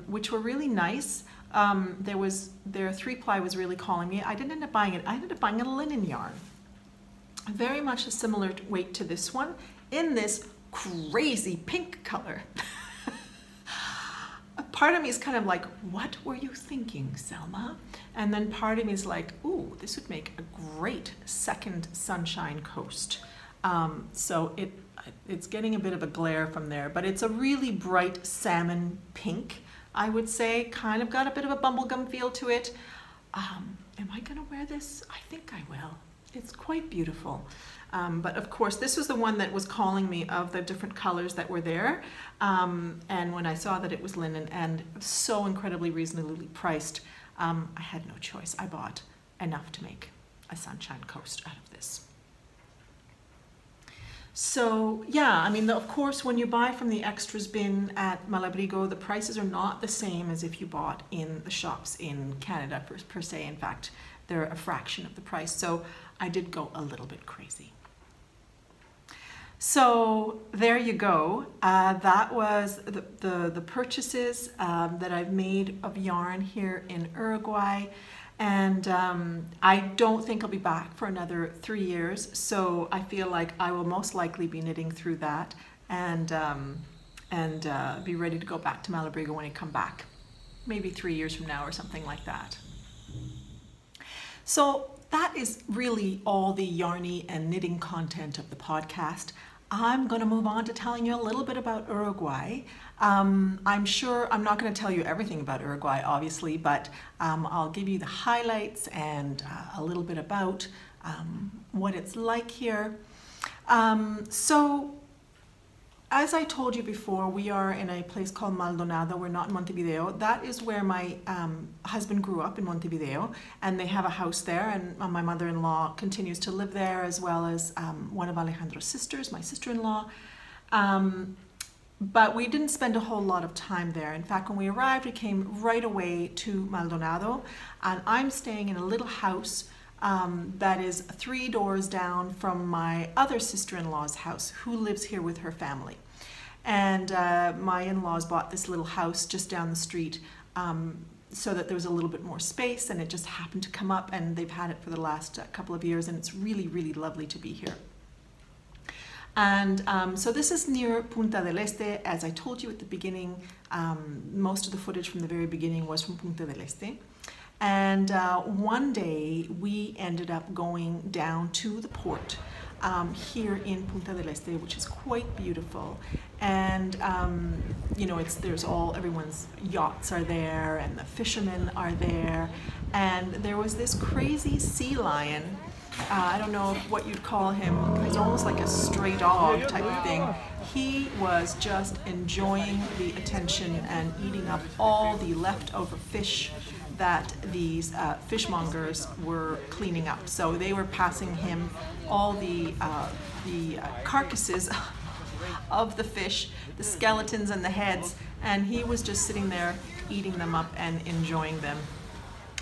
[SPEAKER 2] which were really nice. Their 3-ply was really calling me. I didn't end up buying it. I ended up buying a linen yarn. Very much a similar weight to this one in this crazy pink color. A part of me is kind of like, what were you thinking, Selma? And then part of me is like, ooh, this would make a great second sunshine coast. So it's getting a bit of a glare from there, but it's a really bright salmon pink, I would say. Kind of got a bit of a bubblegum feel to it. Am I gonna wear this? I think I will. It's quite beautiful. But of course, this was the one that was calling me of the different colors that were there. And when I saw that it was linen and so incredibly reasonably priced, I had no choice. I bought enough to make a sunshine coast out of this. So yeah, I mean, of course, when you buy from the extras bin at Malabrigo, the prices are not the same as if you bought in the shops in Canada per se. In fact, they're a fraction of the price. So I did go a little bit crazy. So there you go. That was the purchases that I've made of yarn here in Uruguay. And I don't think I'll be back for another 3 years. So I feel like I will most likely be knitting through that and be ready to go back to Malabrigo when I come back. Maybe 3 years from now or something like that. So that is really all the yarny and knitting content of the podcast. I'm going to move on to telling you a little bit about Uruguay. I'm sure I'm not going to tell you everything about Uruguay, obviously, but I'll give you the highlights and a little bit about what it's like here. So, as I told you before, we are in a place called Maldonado. We're not in Montevideo. That is where my husband grew up, in Montevideo, and they have a house there, and my mother-in-law continues to live there, as well as one of Alejandro's sisters, my sister-in-law. But we didn't spend a whole lot of time there. In fact, when we arrived, we came right away to Maldonado, and I'm staying in a little house that is 3 doors down from my other sister-in-law's house, who lives here with her family. And my in-laws bought this little house just down the street so that there was a little bit more space, and it just happened to come up, and they've had it for the last couple of years, and it's really, really lovely to be here. And so this is near Punta del Este. As I told you at the beginning, most of the footage from the very beginning was from Punta del Este. And one day we ended up going down to the port here in Punta del Este, which is quite beautiful. And you know, everyone's yachts are there, and the fishermen are there. And there was this crazy sea lion. I don't know what you'd call him. He's almost like a stray dog type of thing. He was just enjoying the attention and eating up all the leftover fish that these fishmongers were cleaning up. So they were passing him all the carcasses of the fish, the skeletons and the heads, and he was just sitting there eating them up and enjoying them.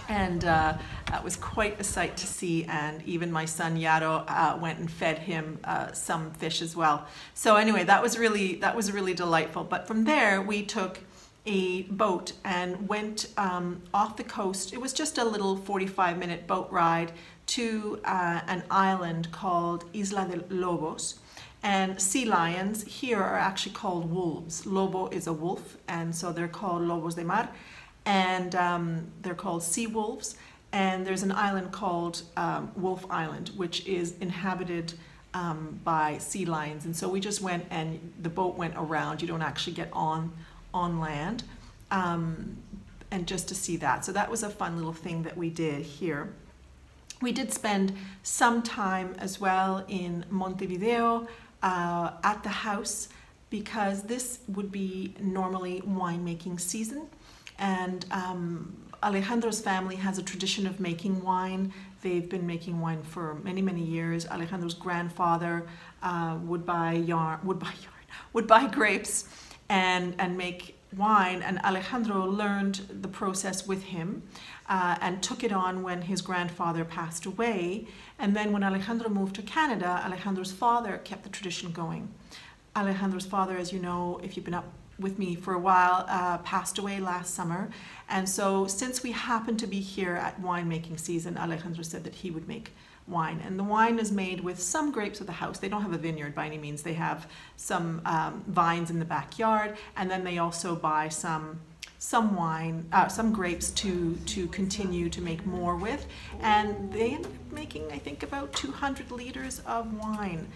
[SPEAKER 2] And that was quite a sight to see, and even my son Yaro went and fed him some fish as well. So anyway, that was really delightful. But from there we took a boat and went off the coast. It was just a little 45-minute boat ride to an island called Isla de Lobos. And sea lions here are actually called wolves. Lobo is a wolf, and so they're called lobos de mar, and they're called sea wolves. And there's an island called Wolf Island, which is inhabited by sea lions. And so we just went, and the boat went around. You don't actually get on land, and just to see that. So that was a fun little thing that we did here. We did spend some time as well in Montevideo at the house, because this would be normally winemaking season, and Alejandro's family has a tradition of making wine. They've been making wine for many, many years. Alejandro's grandfather would buy grapes and make wine, and Alejandro learned the process with him and took it on when his grandfather passed away. And then when Alejandro moved to Canada, Alejandro's father kept the tradition going. Alejandro's father, as you know, if you've been up with me for a while, passed away last summer. And so since we happened to be here at winemaking season, Alejandro said that he would make wine. And the wine is made with some grapes of the house. They don't have a vineyard by any means. They have some vines in the backyard, and then they also buy some grapes to continue to make more with. And they ended up making, I think, about 200 liters of wine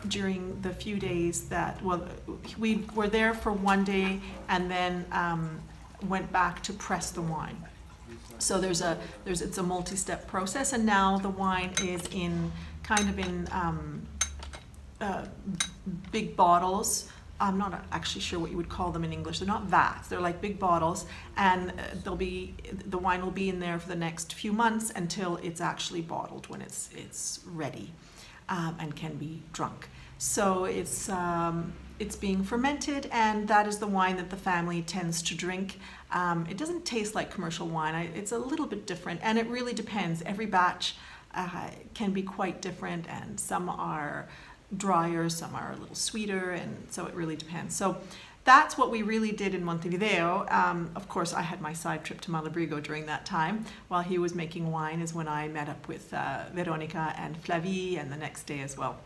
[SPEAKER 2] during the few days that, well, we were there for one day and then went back to press the wine. So it's a multi-step process, and now the wine is in big bottles. I'm not actually sure what you would call them in English. They're not vats, they're like big bottles, and the wine will be in there for the next few months until it's actually bottled, when it's ready and can be drunk. So it's being fermented, and that is the wine that the family tends to drink. It doesn't taste like commercial wine. It's a little bit different, and it really depends. Every batch can be quite different, and some are drier, some are a little sweeter, and so it really depends. So that's what we really did in Montevideo. Of course, I had my side trip to Malabrigo during that time. While he was making wine is when I met up with Veronica and Flavie, and the next day as well.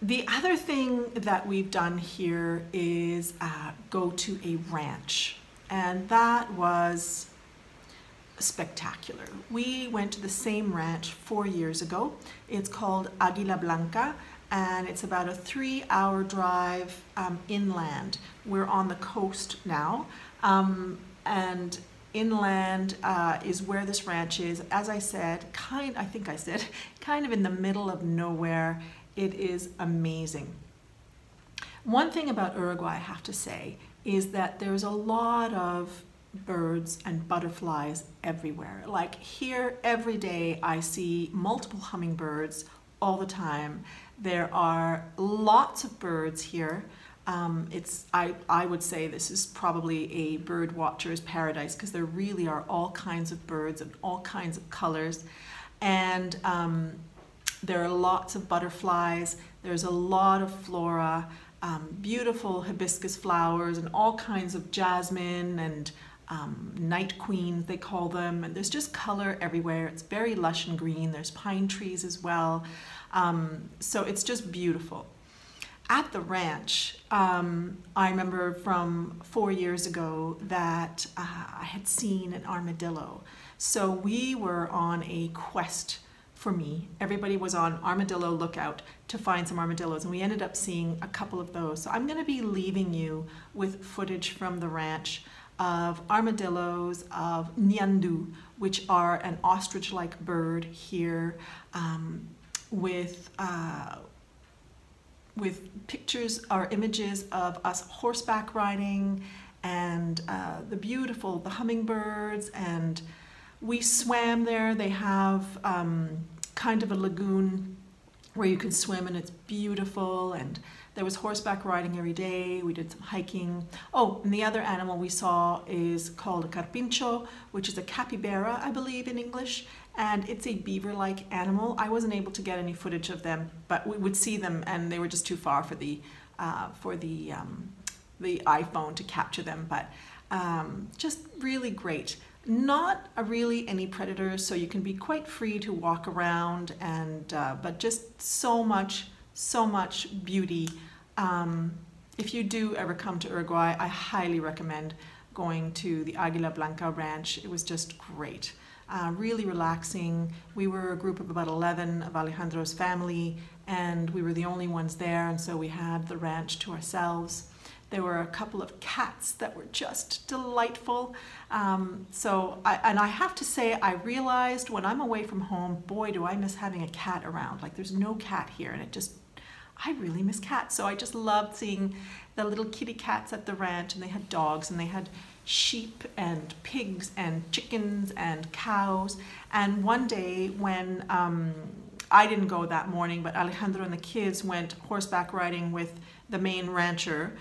[SPEAKER 2] The other thing that we've done here is go to a ranch, and that was spectacular. We went to the same ranch 4 years ago. It's called Aguila Blanca, and it's about a 3-hour drive inland. We're on the coast now, and inland is where this ranch is. As I said, kind of in the middle of nowhere. It is amazing. One thing about Uruguay, I have to say, is that there's a lot of birds and butterflies everywhere. Like here, every day I see multiple hummingbirds all the time. There are lots of birds here. I would say this is probably a bird watcher's paradise, because there really are all kinds of birds and all kinds of colors. And there are lots of butterflies. There's a lot of flora, beautiful hibiscus flowers and all kinds of jasmine and night queens, they call them, and there's just color everywhere. It's very lush and green. There's pine trees as well, so it's just beautiful. At the ranch, I remember from 4 years ago that I had seen an armadillo. So we were on a quest. For me, everybody was on armadillo lookout to find some armadillos, and we ended up seeing a couple of those. So I'm going to be leaving you with footage from the ranch of armadillos, of nyandu, which are an ostrich-like bird here, with pictures or images of us horseback riding, and the hummingbirds, and we swam there. They have kind of a lagoon where you can swim, and it's beautiful, and there was horseback riding every day. We did some hiking. Oh, and the other animal we saw is called a carpincho, which is a capybara, I believe, in English, and it's a beaver-like animal. I wasn't able to get any footage of them, but we would see them, and they were just too far for the iPhone to capture them, but just really great. Not really any predators, so you can be quite free to walk around, and but just so much beauty. If you do ever come to Uruguay, I highly recommend going to the Aguila Blanca ranch. It was just great, really relaxing. We were a group of about 11 of Alejandro's family, and we were the only ones there, and so we had the ranch to ourselves. There were a couple of cats that were just delightful. I have to say, I realized when I'm away from home, boy, do I miss having a cat around. Like, there's no cat here, and I really miss cats. So I just loved seeing the little kitty cats at the ranch, and they had dogs, and they had sheep and pigs and chickens and cows. And one day when I didn't go that morning, but Alejandro and the kids went horseback riding with the main rancher.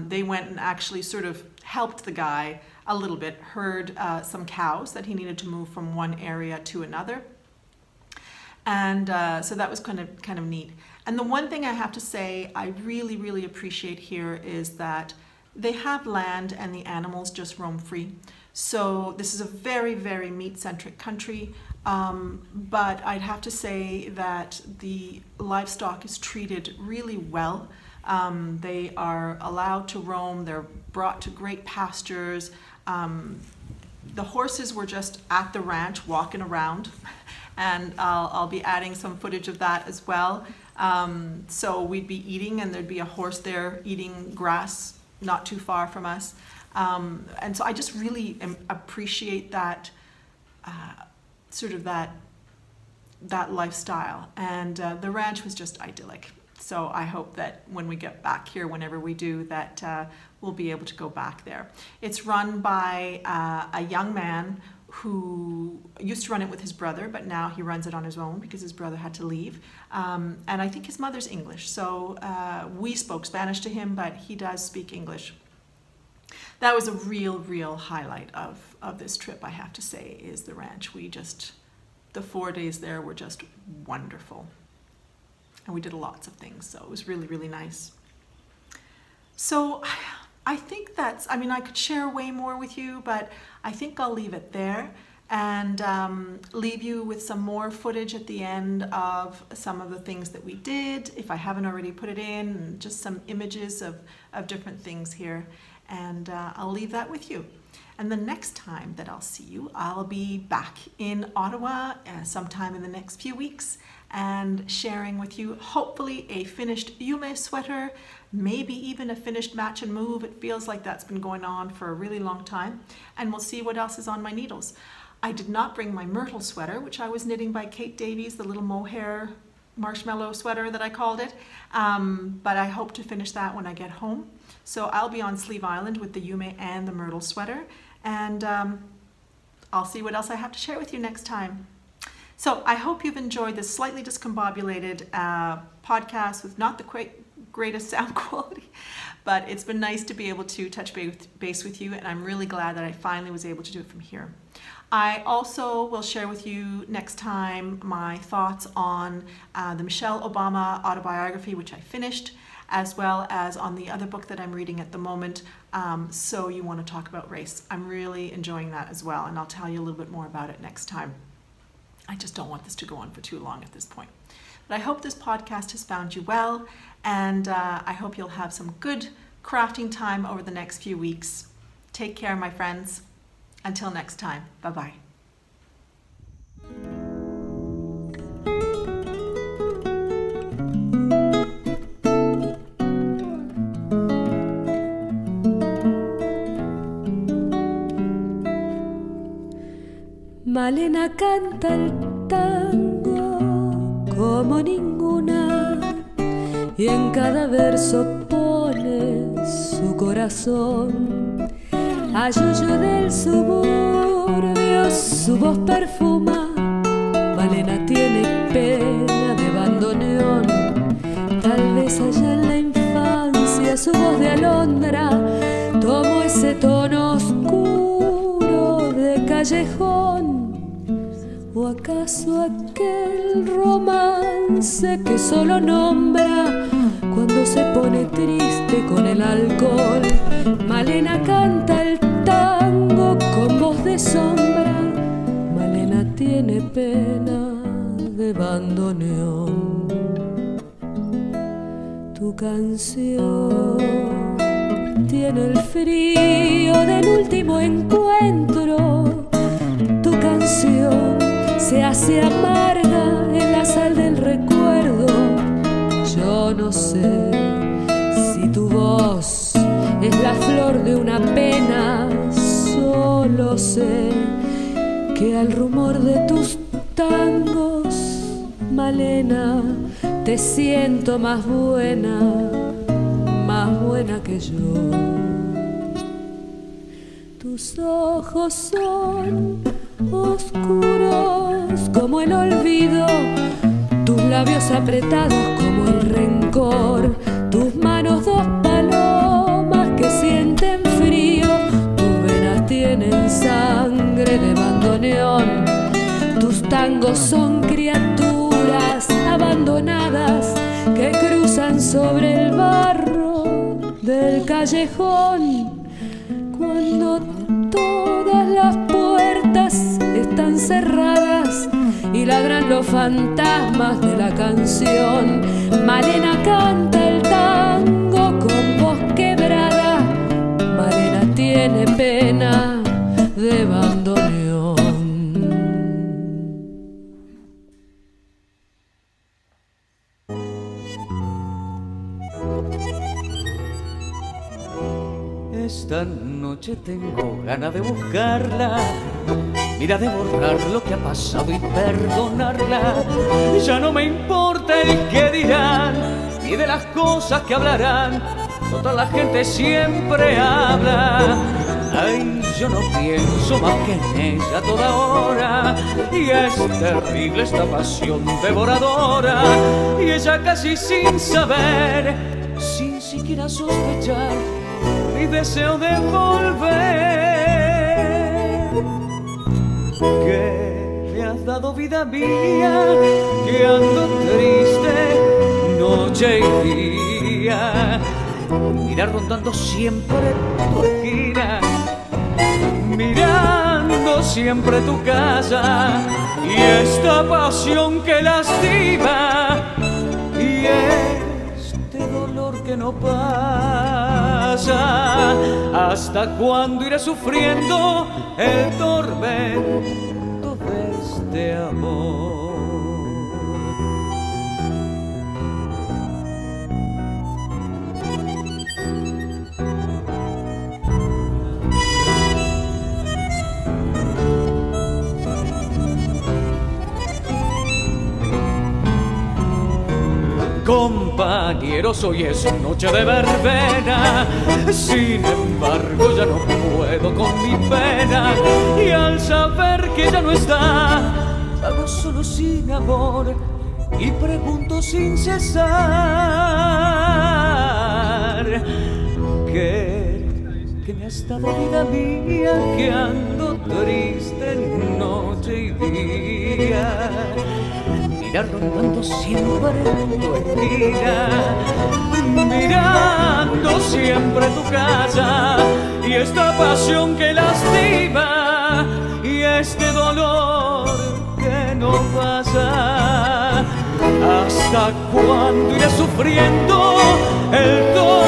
[SPEAKER 2] They went and actually sort of helped the guy a little bit, herd some cows that he needed to move from one area to another. And so that was kind of neat. And the one thing I have to say I really appreciate here is that they have land and the animals just roam free. So this is a very meat-centric country, but I'd have to say that the livestock is treated really well. They are allowed to roam. They're brought to great pastures. The horses were just at the ranch walking around, and I'll be adding some footage of that as well. So we'd be eating, and there'd be a horse there eating grass not too far from us. And so I just really appreciate that sort of that lifestyle. And the ranch was just idyllic. So I hope that when we get back here, whenever we do, that we'll be able to go back there. It's run by a young man who used to run it with his brother, but now he runs it on his own because his brother had to leave. And I think his mother's English, so we spoke Spanish to him, but he does speak English. That was a real highlight of this trip, I have to say, is the ranch. The 4 days there were just wonderful. And we did lots of things, so it was really nice. So I think I mean, I could share way more with you, but I think I'll leave it there and leave you with some more footage at the end of some of the things that we did, if I haven't already put it in, and just some images of different things here. And I'll leave that with you. And the next time that I'll see you, I'll be back in Ottawa sometime in the next few weeks and sharing with you hopefully a finished YUME sweater, maybe even a finished match and move. It feels like that's been going on for a really long time. And we'll see what else is on my needles. I did not bring my myrtle sweater, which I was knitting by Kate Davies, the little mohair marshmallow sweater that I called it. But I hope to finish that when I get home. So I'll be on Sleeve Island with the YUME and the myrtle sweater. And I'll see what else I have to share with you next time. So I hope you've enjoyed this slightly discombobulated podcast with not the greatest sound quality, but it's been nice to be able to touch base with you, and I'm really glad that I finally was able to do it from here. I also will share with you next time my thoughts on the Michelle Obama autobiography, which I finished, as well as on the other book that I'm reading at the moment, So You Want to Talk About Race. I'm really enjoying that as well, and I'll tell you a little bit more about it next time. I just don't want this to go on for too long at this point. But I hope this podcast has found you well, and I hope you'll have some good crafting time over the next few weeks. Take care, my friends. Until next time, bye-bye.
[SPEAKER 3] Malena canta el tango como ninguna y en cada verso pone su corazón. A Yuyu del suburbio su voz perfuma. Malena tiene pena de bandoneón. Tal vez allá en la infancia su voz de alondra tomó ese tono oscuro de callejón. ¿O acaso aquel romance que solo nombra cuando se pone triste con el alcohol? Malena canta el tango con voz de sombra. Malena tiene pena de bandoneón. Tu canción tiene el frío del último encuentro. Tu canción se hace amarga en la sal del recuerdo. Yo no sé si tu voz es la flor de una pena. Solo sé que al rumor de tus tangos, Malena, te siento más buena que yo. Tus ojos son oscuros como el olvido, tus labios apretados como el rencor, tus manos dos palomas que sienten frío, tus venas tienen sangre de bandoneón, tus tangos son criaturas abandonadas que cruzan sobre el barro del callejón. Cuando todas las puertas están cerradas y ladran los fantasmas de la canción, Malena canta el tango con voz quebrada. Malena tiene pena de bandoneón.
[SPEAKER 1] Esta noche tengo ganas de buscarla, mira, de borrar lo que ha pasado y perdonarla. Ya no me importa el que dirán, ni de las cosas que hablarán. Toda la gente siempre habla. Ay, yo no pienso más que en ella toda hora, y es terrible esta pasión devoradora. Y ella casi sin saber, sin siquiera sospechar, mi deseo de volver, que me has dado vida mía, que ando triste noche y día, mira, rondando siempre tu esquina, mirando siempre tu casa, y esta pasión que lastima, y este dolor que no pasa. ¿Hasta cuándo iré sufriendo el tormento de este amor? Compañeros, hoy es noche de verbena, sin embargo ya no puedo con mi pena, y al saber que ya no está, hago solo sin amor y pregunto sin cesar ¿qué me ha estado, vida mía, que ando triste noche y día? Mira, rondando siempre tu esquina, mirando siempre tu casa, y esta pasión que lastima, y este dolor que no pasa. ¿Hasta cuándo iré sufriendo el dolor